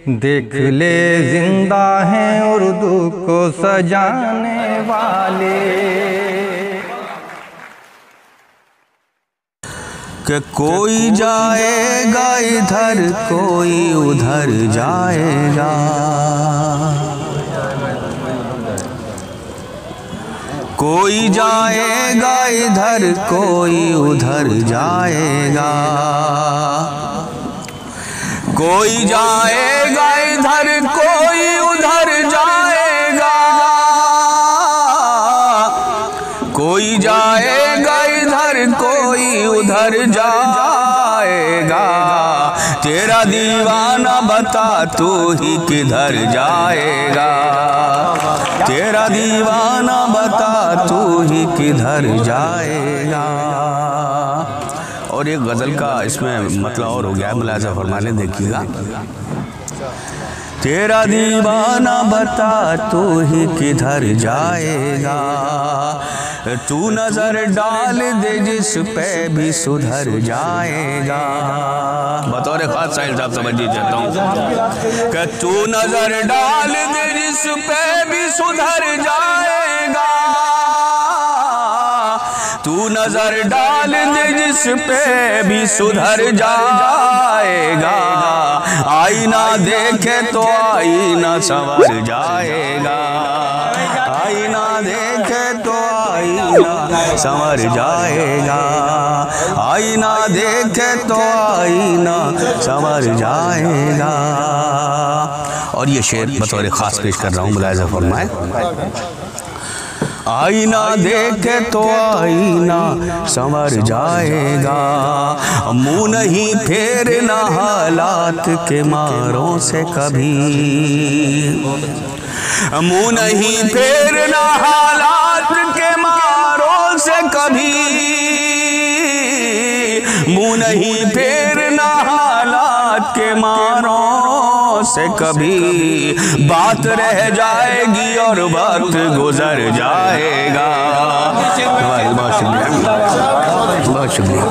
देख ले जिंदा हैं उर्दू को सजाने वाले। कि कोई जाएगा इधर कोई उधर जाएगा, कोई जाएगा इधर कोई उधर जाएगा, कोई जाएगा इधर कोई उधर जाएगा, कोई जाएगा इधर कोई उधर जाएगा। तेरा दीवाना बता तू ही किधर जाएगा, तेरा दीवाना बता तू ही किधर जाएगा। और एक गज़ल का इसमें मतलब और हो गया है, मुलाज़ा फरमाने देखिएगा। तेरा दीवाना बता तू ही किधर जाएगा, तू नजर डाल दे जिस पे भी सुधर जाएगा। बतौर खास साहिल साहब समझिए चाहता हूँ कि तू नजर डाल दे जिस पे भी सुधर जाएगा, तू नजर डाल दे जिस पे भी सुधर जाएगा। आईना देखे तो आईना संवर जाएगा, आईना देखे तो आईना संवर जाएगा, आईना देखे तो आईना संवर जाएगा। और ये शेर बतौर खास पेश कर रहा हूँ, मुलाहिज़ा फरमाए। आईना देखे तो आईना संवर जाएगा, मुँह नहीं फेरना हालात के मारों से कभी, मुँह नहीं फेरना हालात के मारों से कभी, मुँह नहीं फेरना हालात के मारों से कभी। बात रह जाएगी और वक्त गुजर जाएगा। बहुत शुक्रिया, बहुत शुक्रिया।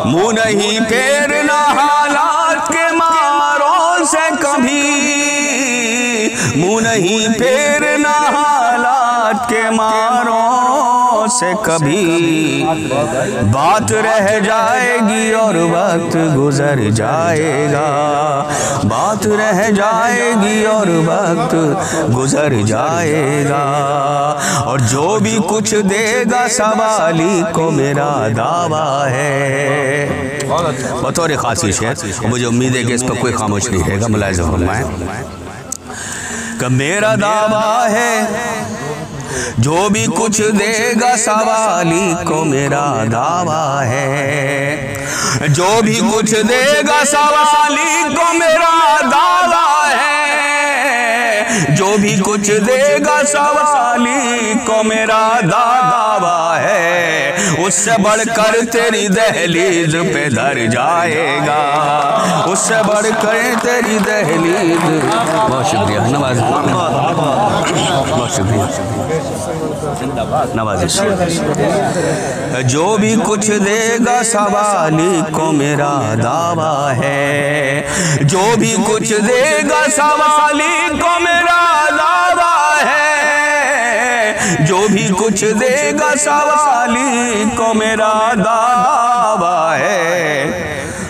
मुँह नहीं फेरना हालात के मारों से कभी, मुँह नहीं फेरना हालात के मारों से कभी। बात रह जाएगी और वक्त गुजर जाएगा, बात रह जाएगी और वक्त गुजर जाएगा। और जो भी कुछ देगा सवाली को मेरा दावा है। बतौर खासी शेर, मुझे उम्मीद है कि इस पर कोई खामोश नहीं रहेगा। मुलाहिज़ा फरमाएं कि मेरा दावा है जो भी कुछ देगा सवाली को मेरा दावा है, जो भी कुछ देगा सवाली को मेरा दावा है, जो भी कुछ देगा सवाली को मेरा दावा है। उससे बढ़कर तेरी दहलीज पे धर जाएगा, उससे बढ़कर तेरी दहलीज। बहुत शुक्रिया, नवाज, बहुत शुक्रिया, नवाजिश। जो भी कुछ देगा सवाली को मेरा दावा है, जो भी कुछ देगा सवाली को मेरा दावा है, जो भी कुछ देगा सवाली को मेरा दावा है।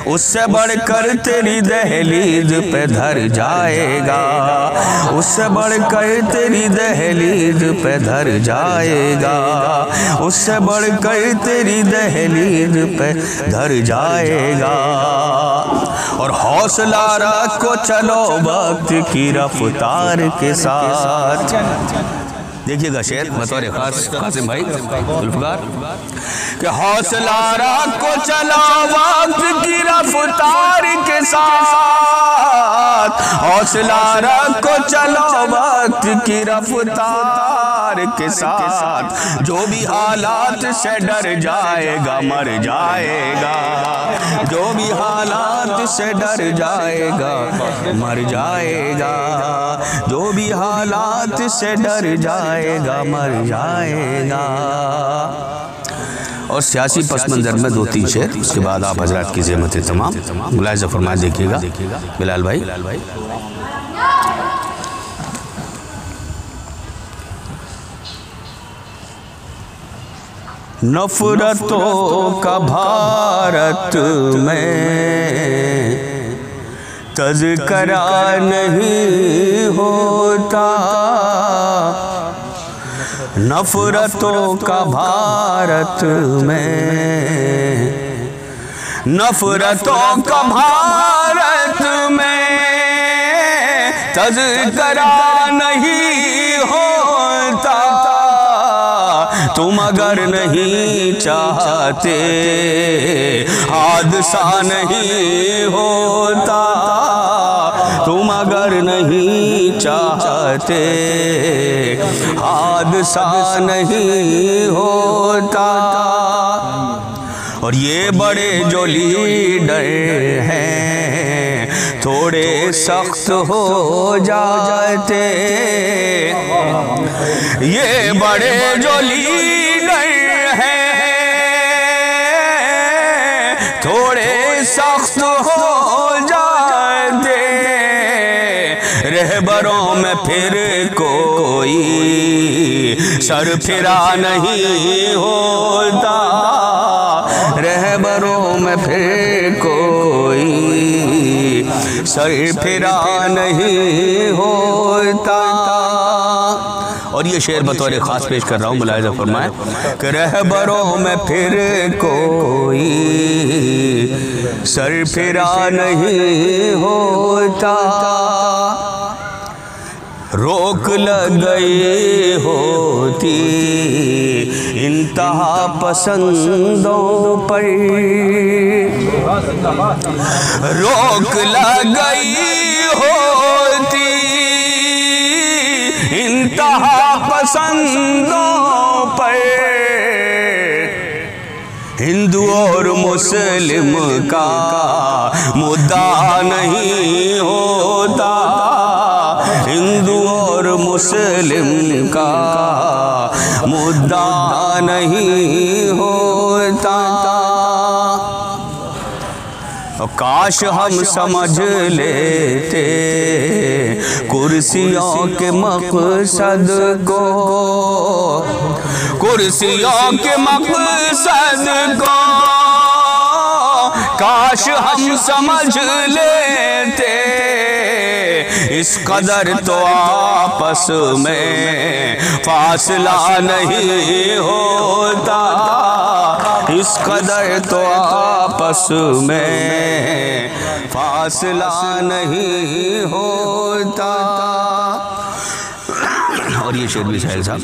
उससे बढ़कर तेरी दहलीज पे धर जाएगा, उससे बढ़कर तेरी दहलीज पे धर जाएगा, उससे बढ़कर तेरी दहलीज पे धर जाएगा। और हौसला रखो चलो वक्त की रफ्तार के साथ। देखिएगा शेर बतौर खास कासिम भाई जुल्फ़िकार कि हौसला रखो चलो वक्त की रफ्तार के साथ, हौसला रखो चलो वक्त की रफ्तार के साथ। जो भी हालात से डर जाएगा मर जाएगा, जो भी हालात से डर जाएगा मर जाएगा, जो भी हालात से डर जाएगा मर जाएगा। और सियासी पस मंजर में 2-3 शेर, उसके बाद आप हजरात की ज़हमतें तमाम मुलाहिज़ा फरमाए। देखिएगा बिलाल भाई। नफरतों का भारत में तज़किरा नहीं होता, नफरतों का भारत में, नफरतों का भारत में तज़किरा नहीं होता। तुम अगर नहीं चाहते हादसा नहीं होता, तुम अगर नहीं चाहते हादसा नहीं होता। और ये बड़े जो लीडर हैं थोड़े सख्त हो जाते, ये बड़े जो लीडर हैं थोड़े सख्त हो जाते, रहबरों में फिर कोई सर फिरा नहीं होता, रहबरों में फिर कोई सर फिरा नहीं होता। और ये शेर बतौर ख़ास पेश कर रहा हूँ, मुलाहिज़ा फरमाएं कि रहबरों में फिर कोई सर फिरा नहीं होता। रोक लग गई होती इंतहा पसंदों पर, रोक लग गई होती इंतहा पसंदों पर, हिंदू और मुस्लिम का मुद्दा नहीं होता, हिंदू और मुस्लिम का मुद्दा नहीं होता। काश हम समझ लेते कुर्सियों के मकसद को, कुर्सियों के मकसद को काश हम समझ लेते। इस कदर तो आपस में फासला नहीं होता, इस कदर तो आपस में फासला नहीं होता। और ये शेर भी शायर साहब,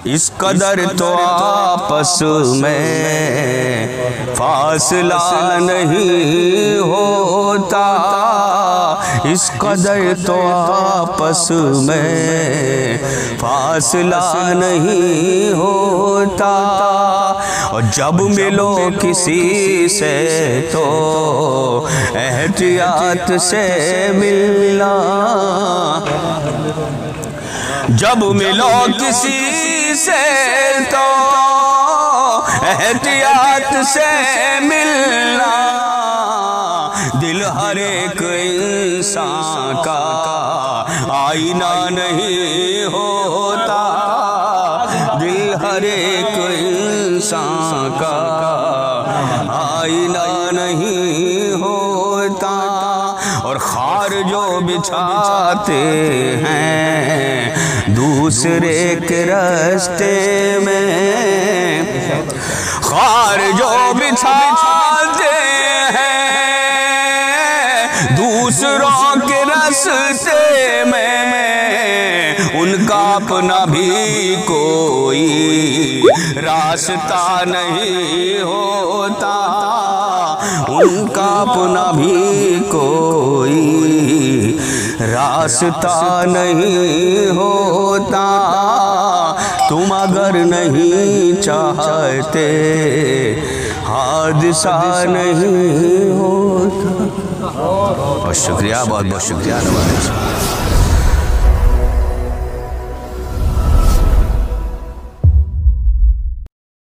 इस कदर तो आपस में फासला नहीं होता, इस कदर तो आपस में फासला नहीं होता। और जब मिलो किसी से तो एहतियात से मिलना, जब मिलो किसी से तो एहतियात से मिलना। दिल हर एक इंसान का आईना नहीं होता, दिल हर एक इंसान का आईना नहीं होता। और खार जो बिछाते हैं दूसरे के रास्ते में, खार जो बिछाते हैं दूसरों के रास्ते में, उनका अपना भी कोई रास्ता नहीं होता, उनका अपना भी कोई रास्ता नहीं होता। तुम अगर नहीं चाहते हादसा नहीं होता। बहुत शुक्रिया, बहुत बहुत शुक्रिया।